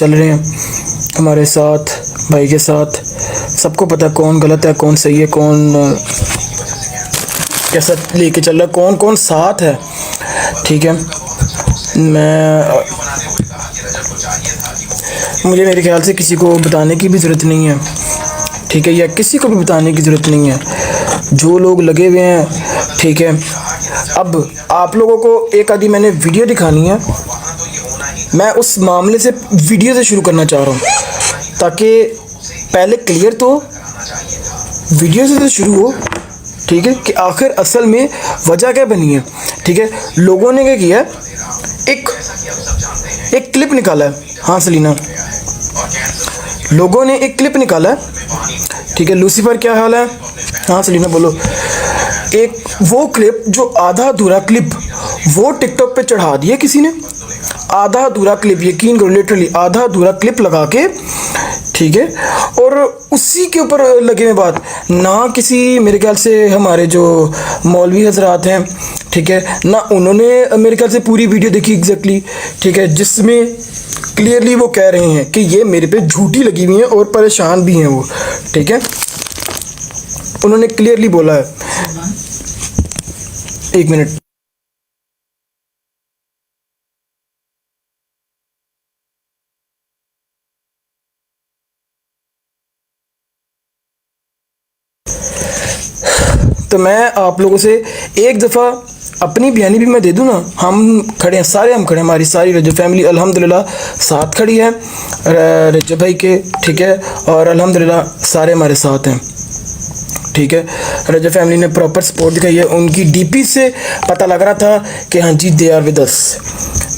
चल रहे हैं हमारे साथ, भाई के साथ। सबको पता है कौन गलत है, कौन सही है, कौन कैसा लेके चल रहा है, कौन कौन साथ है। ठीक है, मुझे मेरे ख्याल से किसी को बताने की भी ज़रूरत नहीं है, ठीक है, या किसी को भी बताने की ज़रूरत नहीं है। जो लोग लगे हुए हैं, ठीक है। अब आप लोगों को एक आधी मैंने वीडियो दिखानी है, मैं उस मामले से वीडियो से शुरू करना चाह रहा हूँ ताकि पहले क्लियर तो वीडियो से तो शुरू हो, ठीक है, कि आखिर असल में वजह क्या बनी है। ठीक है, लोगों ने क्या किया, एक क्लिप निकाला है। हाँ सलीना, लोगों ने एक क्लिप निकाला है, ठीक है। लूसीफर क्या हाल है? हाँ सलीना बोलो। एक वो क्लिप जो आधा अधूरा क्लिप वो टिकटॉक पे चढ़ा दिया किसी ने, आधा अधूरा क्लिप, यकीन करो लिटरली आधा अधूरा क्लिप लगा के, ठीक है। और उसी के ऊपर लगे हुए बात ना, किसी मेरे ख्याल से हमारे जो मौलवी हजरात हैं, ठीक है, ना उन्होंने मेरे ख्याल से पूरी वीडियो देखी एग्जैक्टली, ठीक है, जिसमें क्लियरली वो कह रहे हैं कि ये मेरे पे झूठी लगी हुई हैं और परेशान भी हैं वो, ठीक है। उन्होंने क्लियरली बोला है, एक मिनट, तो मैं आप लोगों से एक दफ़ा अपनी बयानी भी मैं दे दूँ ना। हम खड़े हैं, सारे हम खड़े हैं, हमारी सारी रजब फैमिली अल्हम्दुलिल्लाह साथ खड़ी है रजब भाई के, ठीक है, और अल्हम्दुलिल्लाह सारे हमारे साथ हैं, ठीक है। रजब फैमिली ने प्रॉपर सपोर्ट दिखाई है, उनकी डीपी से पता लग रहा था कि हाँ जी दे आर विद अस।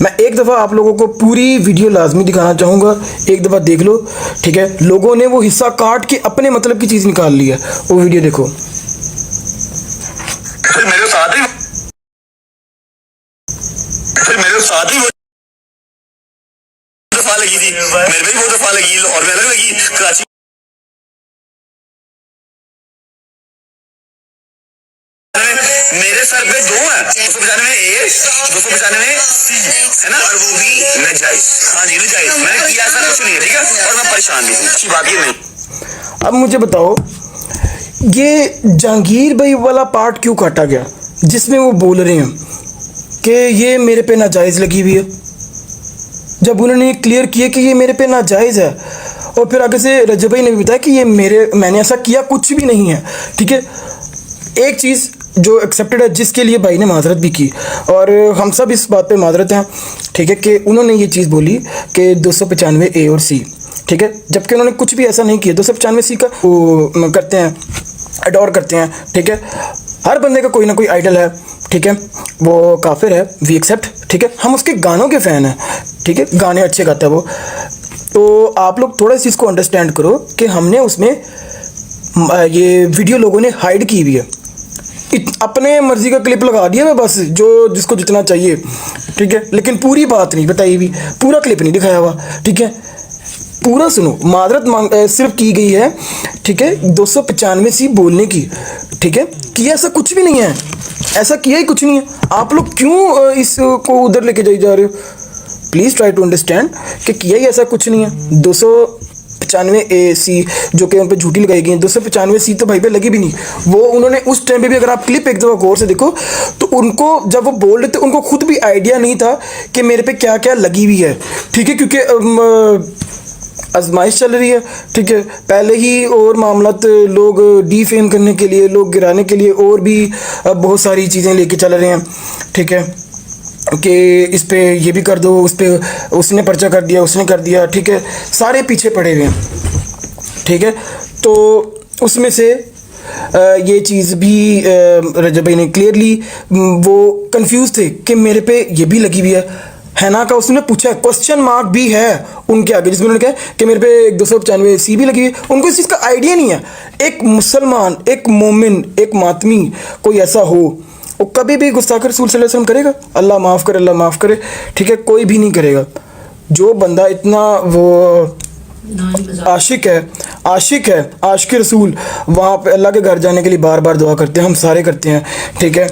मैं एक दफ़ा आप लोगों को पूरी वीडियो लाजमी दिखाना चाहूँगा, एक दफ़ा देख लो, ठीक है। लोगों ने वो हिस्सा काट के अपने मतलब की चीज़ निकाल ली है, वो वीडियो देखो। मेरे साथ ही वो दफा लगी थी, मेरे भी वो दफा लगी, लाहौर में अलग लगी, कराची मेरे सर पे दो है, 295 ए 295 सी है ना, और वो भी नाजायज। हाँ जी नाजायज, मैंने किया ऐसा कुछ नहीं है, ठीक है, और मैं परेशान भी हूँ, अच्छी बात ये नहीं। अब मुझे बताओ ये जहांगीर भाई वाला पार्ट क्यों काटा गया जिसमें वो बोल रहे हैं कि ये मेरे पे नाजायज़ लगी हुई है, जब उन्होंने क्लियर किया कि ये मेरे पे नाजायज़ है। और फिर आगे से रजब भाई ने भी बताया कि ये मैंने ऐसा किया कुछ भी नहीं है, ठीक है। एक चीज़ जो एक्सेप्टेड है, जिसके लिए भाई ने माजरत भी की, और हम सब इस बात पे माजरत हैं, ठीक है, कि उन्होंने ये चीज़ बोली कि 295 ए और सी, ठीक है, जबकि उन्होंने कुछ भी ऐसा नहीं किया। 295 सी का वो करते हैं, अडोर करते हैं, ठीक है। हर बंदे का कोई ना कोई आइडल है, ठीक है, वो काफिर है, वी एक्सेप्ट, ठीक है। हम उसके गानों के फ़ैन हैं, ठीक है, गाने अच्छे गाता है वो। तो आप लोग थोड़ा इस चीज़ को अंडरस्टैंड करो कि हमने उसमें ये वीडियो लोगों ने हाइड की हुई है, अपने मर्जी का क्लिप लगा दिया है बस, जो जिसको जितना चाहिए, ठीक है, लेकिन पूरी बात नहीं बताई हुई, पूरा क्लिप नहीं दिखाया हुआ, ठीक है। पूरा सुनो, माजरत सिर्फ की गई है, ठीक है, 295 सी बोलने की, ठीक है, कि ऐसा कुछ भी नहीं है, ऐसा किया ही कुछ नहीं है। आप लोग क्यों इसको उधर लेके जा रहे हो? प्लीज़ ट्राई टू अंडरस्टैंड कि किया ही ऐसा कुछ नहीं है। 295 ए सी जो कि उन पर झूठी लगाई गई है, 295 सी तो भाई पे लगी भी नहीं। वो उन्होंने उस टाइम पे भी, अगर आप क्लिप एक दफ़ा गौर से देखो तो उनको जब वो बोल रहे थे उनको खुद भी आइडिया नहीं था कि मेरे पे क्या क्या लगी हुई है, ठीक है, क्योंकि आजमाइश चल रही है, ठीक है। पहले ही और मामलात लोग डीफेम करने के लिए, लोग गिराने के लिए और भी बहुत सारी चीज़ें लेके चल रहे हैं, ठीक है, कि इस पे ये भी कर दो, उस पे उसने पर्चा कर दिया, उसने कर दिया, ठीक है, सारे पीछे पड़े हुए हैं, ठीक है। तो उसमें से ये चीज़ भी रजब भाई ने क्लियरली वो कंफ्यूज थे कि मेरे पे ये भी लगी हुई है ना, का उसने पूछा, क्वेश्चन मार्क भी है उनके आगे, जिसमें उन्होंने कहा कि मेरे पे 295 सी भी लगी हुई। उनको इस चीज़ का आइडिया नहीं है। एक मुसलमान, एक मोमिन, एक मातमी कोई ऐसा हो, वो कभी भी गुस्ताख रसूल सल्लल्लाहु अलैहि वसल्लम करेगा? अल्लाह माफ़ करे, अल्लाह माफ़ करे, ठीक है, कोई भी नहीं करेगा। जो बंदा इतना वो आशिक है, आशिक रसूल, वहाँ पे अल्लाह के घर जाने के लिए बार बार दुआ करते हैं, हम सारे करते हैं, ठीक है।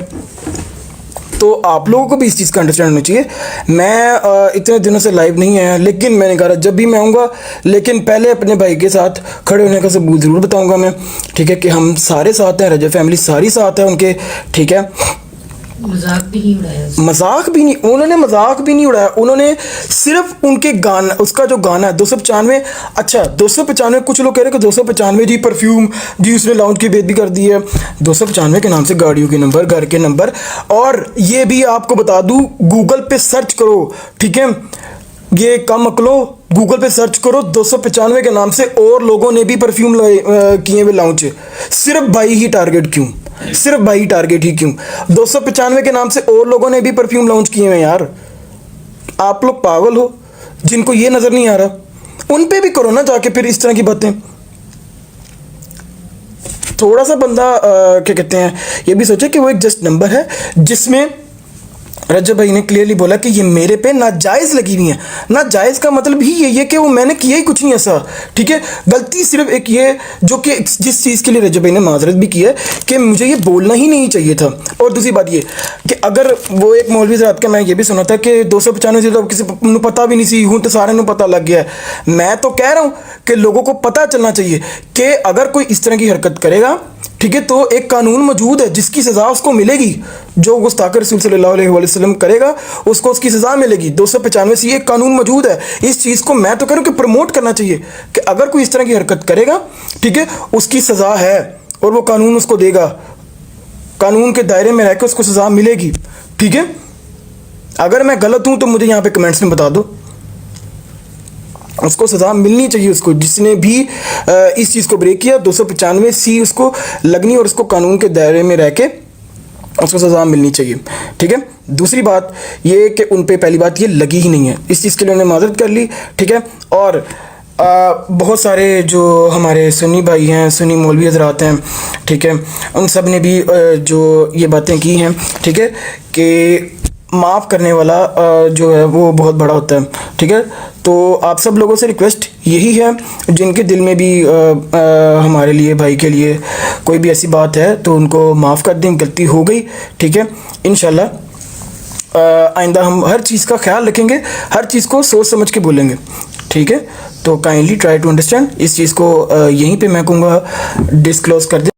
तो आप लोगों को भी इस चीज़ का अंडरस्टैंड होना चाहिए। मैं इतने दिनों से लाइव नहीं आया, लेकिन मैंने कहा जब भी मैं आऊँगा, लेकिन पहले अपने भाई के साथ खड़े होने का सबूत ज़रूर बताऊँगा मैं, ठीक है, कि हम सारे साथ हैं, रजब फैमिली सारी साथ है उनके, ठीक है। मजाक भी नहीं उड़ाया। मजाक भी नहीं, उन्होंने मजाक भी नहीं उड़ाया, उन्होंने सिर्फ उनके गाना, उसका जो गाना है 295, अच्छा 295, कुछ लोग कह रहे हैं कि 295 जी परफ्यूम जी उसने लाउंज की बेइज्जती कर दी है। 295 के नाम से गाड़ियों के नंबर, घर के नंबर, और ये भी आपको बता दूं, गूगल पे सर्च करो, ठीक है, ये कम अकलो, गूगल पे सर्च करो 295 के नाम से और लोगों ने भी परफ्यूम किए हुए लॉन्च, सिर्फ भाई ही टारगेट क्यों, सिर्फ भाई टारगेट ही क्यों, 295 के नाम से और लोगों ने भी परफ्यूम लॉन्च किए हुए यार। आप लोग पागल हो जिनको ये नजर नहीं आ रहा, उन पे भी करो ना जाके फिर इस तरह की बातें। थोड़ा सा बंदा क्या कहते हैं, ये भी सोचे कि वो एक जस्ट नंबर है जिसमें रजब भाई ने क्लियरली बोला कि ये मेरे पे नाजायज़ लगी हुई है। नाजायज़ का मतलब ही यही है कि वो मैंने किया ही कुछ नहीं ऐसा, ठीक है। गलती सिर्फ एक ये, जो कि जिस चीज़ के लिए रजब भाई ने माजरत भी की है कि मुझे ये बोलना ही नहीं चाहिए था। और दूसरी बात ये कि अगर वो एक मौलवी रात का मैं ये भी सुना था कि 295 तो किसी को पता भी नहीं सी, हूँ तो सारे को पता लग गया है। मैं तो कह रहा हूँ कि लोगों को पता चलना चाहिए कि अगर कोई इस तरह की हरकत करेगा, ठीक है, तो एक कानून मौजूद है जिसकी सज़ा उसको मिलेगी। जो गुस्ताख रसूल सल्लल्लाहु अलैहि वसल्लम करेगा उसको उसकी सज़ा मिलेगी। 295 से ये कानून मौजूद है। इस चीज़ को मैं तो कह रहा हूँ कि प्रमोट करना चाहिए कि अगर कोई इस तरह की हरकत करेगा, ठीक है, उसकी सज़ा है और वो कानून उसको देगा, कानून के दायरे में रहकर उसको सज़ा मिलेगी, ठीक है। अगर मैं गलत हूँ तो मुझे यहाँ पे कमेंट्स में बता दो, उसको सज़ा मिलनी चाहिए। उसको जिसने भी इस चीज़ को ब्रेक किया 295 सी उसको लगनी और उसको कानून के दायरे में रह के उसको सज़ा मिलनी चाहिए, ठीक है। दूसरी बात ये कि उन पे पहली बात ये लगी ही नहीं है, इस चीज़ के लिए उन्होंने माजरत कर ली, ठीक है। और बहुत सारे जो हमारे सुन्नी भाई हैं, सुन्नी मौलवी हज़रात हैं, ठीक है, उन सब ने भी जो ये बातें की हैं, ठीक है, कि माफ़ करने वाला जो है वो बहुत बड़ा होता है, ठीक है। तो आप सब लोगों से रिक्वेस्ट यही है, जिनके दिल में भी हमारे लिए, भाई के लिए कोई भी ऐसी बात है तो उनको माफ़ कर दें, गलती हो गई, ठीक है। इंशाल्लाह आइंदा हम हर चीज़ का ख्याल रखेंगे, हर चीज़ को सोच समझ के बोलेंगे, ठीक है। तो काइंडली ट्राई टू अंडरस्टैंड, इस चीज़ को यहीं पे मैं कहूँगा डिस्क्लोज़ कर दें।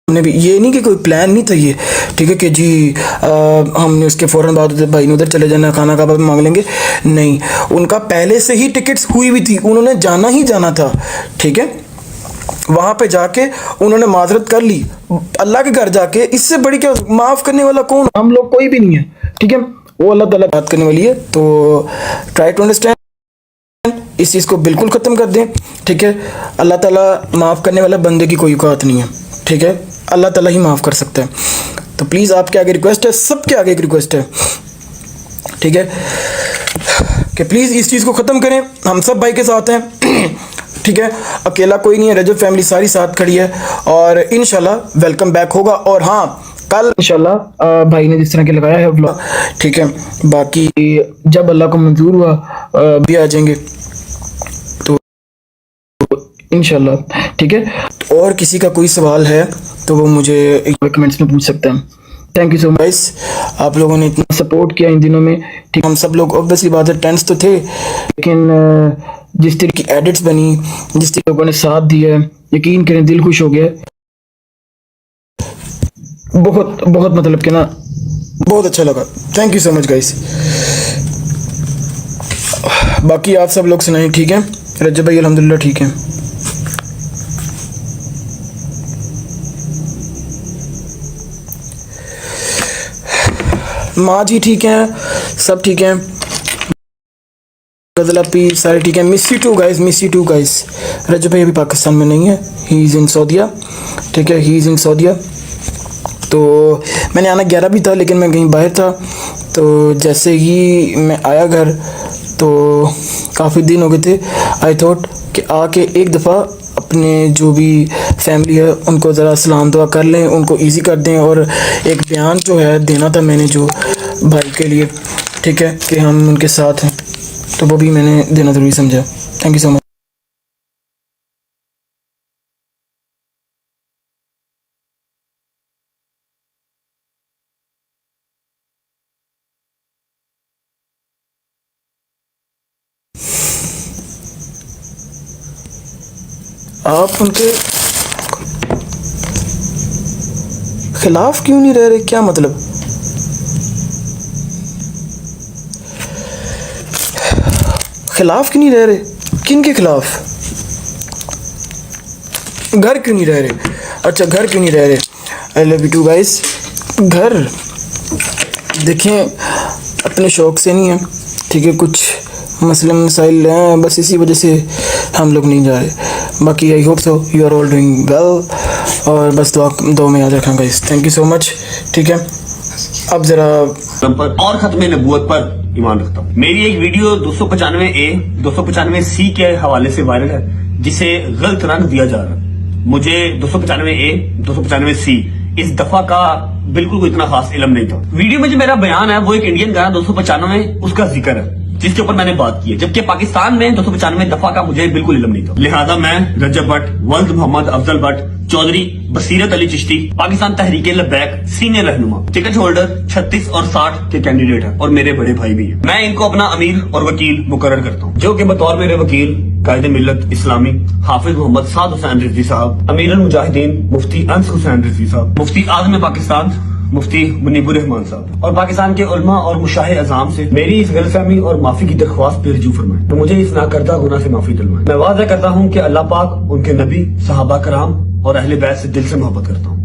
हमने भी ये नहीं कि कोई प्लान नहीं था ये, ठीक है, कि जी हमने उसके फ़ौरन बाद भाई ने उधर चले जाना, खाना का बाद मांग लेंगे, नहीं। उनका पहले से ही टिकट्स हुई हुई थी, उन्होंने जाना ही जाना था, ठीक है। वहाँ पे जाके उन्होंने माजरत कर ली अल्लाह के घर जाके, इससे बड़ी क्या, माफ़ करने वाला कौन, हम लोग कोई भी नहीं है, ठीक है। वो अल्लाह ताला बात करने वाली है। तो ट्राई टू अंडरस्टैंड, इस चीज़ को बिल्कुल ख़त्म कर दें, ठीक है। अल्लाह ताला माफ़ करने वाला बंदे की कोई औकात नहीं है, ठीक है, अल्लाह ताला ही माफ़ कर सकता है। तो प्लीज़ आपके आगे रिक्वेस्ट है, सबके आगे एक रिक्वेस्ट है, ठीक है, कि प्लीज़ इस चीज़ को ख़त्म करें। हम सब भाई के साथ हैं, ठीक है, अकेला कोई नहीं है, रजब फैमिली सारी साथ खड़ी है और इंशाल्लाह वेलकम बैक होगा। और हाँ, कल इंशाल्लाह भाई ने जिस तरह के लगाया है व्लॉग, ठीक है, बाकी जब अल्लाह को मंजूर हुआ भी आ जाएंगे तो इंशाल्लाह, ठीक है। और किसी का कोई सवाल है तो वो मुझे कमेंट्स में पूछ सकते हैं। थैंक यू सो मच, आप लोगों ने इतना सपोर्ट किया इन दिनों में, ठीक। हम सब लोग ऑब्वियसली बात है टेंस तो थे, लेकिन जिस तरह की एडिट्स बनी, जिस तरह लोगों ने साथ दिया, यकीन करें दिल खुश हो गया, बहुत बहुत, मतलब कि ना बहुत अच्छा लगा। Thank you so much guys. बाकी आप सब लोग सुनाएं, ठीक है। रजब भाई अल्हम्दुलिल्लाह ठीक है। माँ जी ठीक हैं, सब ठीक हैं, गजला पी सारे ठीक हैं। Miss you too guys, miss you too guys. Rajab भाई अभी पाकिस्तान में नहीं है, ही इज़ इन सऊदीया, ठीक है, ही इज़ इन सऊदीया। तो मैंने आना 11 भी था, लेकिन मैं कहीं बाहर था। तो जैसे ही मैं आया घर तो काफ़ी दिन हो गए थे, आई थॉट कि आके एक दफ़ा अपने जो भी फैमिली है उनको ज़रा सलाम दुआ कर लें, उनको इजी कर दें। और एक बयान जो है देना था मैंने जो भाई के लिए, ठीक है, कि हम उनके साथ हैं, तो वो भी मैंने देना ज़रूरी समझा। Thank you so much. आप उनके खिलाफ क्यों नहीं रह रहे, क्या मतलब? खिलाफ क्यों नहीं रह रहे? किन के खिलाफ? घर क्यों नहीं रह रहे? अच्छा, घर क्यों नहीं रह रहे? I love you too guys. घर देखें अपने शौक से नहीं है, ठीक है, कुछ मसले मसाइल हैं, बस इसी वजह से हम लोग नहीं जा रहे। बाकी I hope so you are all doing well, और बस दुआ में याद रखना guys. Thank you so much. ठीक है, अब ज़रा पर और खत्म नबूवत पर ईमान रखता हूँ। मेरी एक वीडियो 295A 295C के हवाले से वायरल है, जिसे गलत रंग दिया जा रहा है। मुझे 295A 295C इस दफा का बिल्कुल कोई इतना खास इल्म नहीं था। वीडियो में जो मेरा बयान है वो एक इंडियन गाना 295 उसका जिक्र है, जिसके ऊपर मैंने बात की है, जबकि पाकिस्तान में 295 दफा का मुझे बिल्कुल इल्म नहीं था। लिहाजा मैं रजब भट्ट, वल्द मोहम्मद अफजल भट्ट चौधरी, बसीरत अली चिश्ती, पाकिस्तान तहरीक लब्बैक सीनियर रहनुमा, टिकट होल्डर 36 और 60 के कैंडिडेट हैं, और मेरे बड़े भाई भी हैं। मैं इनको अपना अमीर और वकील मुकर्रर करता हूँ, जो कि बतौर मेरे वकील कायदे मिल्लत इस्लामी हाफिज मोहम्मद साद हुसैन रिजवी साहब, अमीर मुजाहिदीन मुफ्ती अंस हुसैन रिजवी साहब, मुफ्ती आज़म पाकिस्तान मुफ्ती मुनीबुर रहमान साहब, और पाकिस्तान के उलमा और मुशाहे अज़ाम से मेरी इस गलतफहमी और माफी की दरख्वास्त पे रजू फरमाएं, तो मुझे इस नाकर्दा गुनाह से माफी दिलवाएं। मैं वादा करता हूँ कि अल्लाह पाक, उनके नबी, सहाबा कराम और अहले बैत से दिल से मोहब्बत करता हूँ।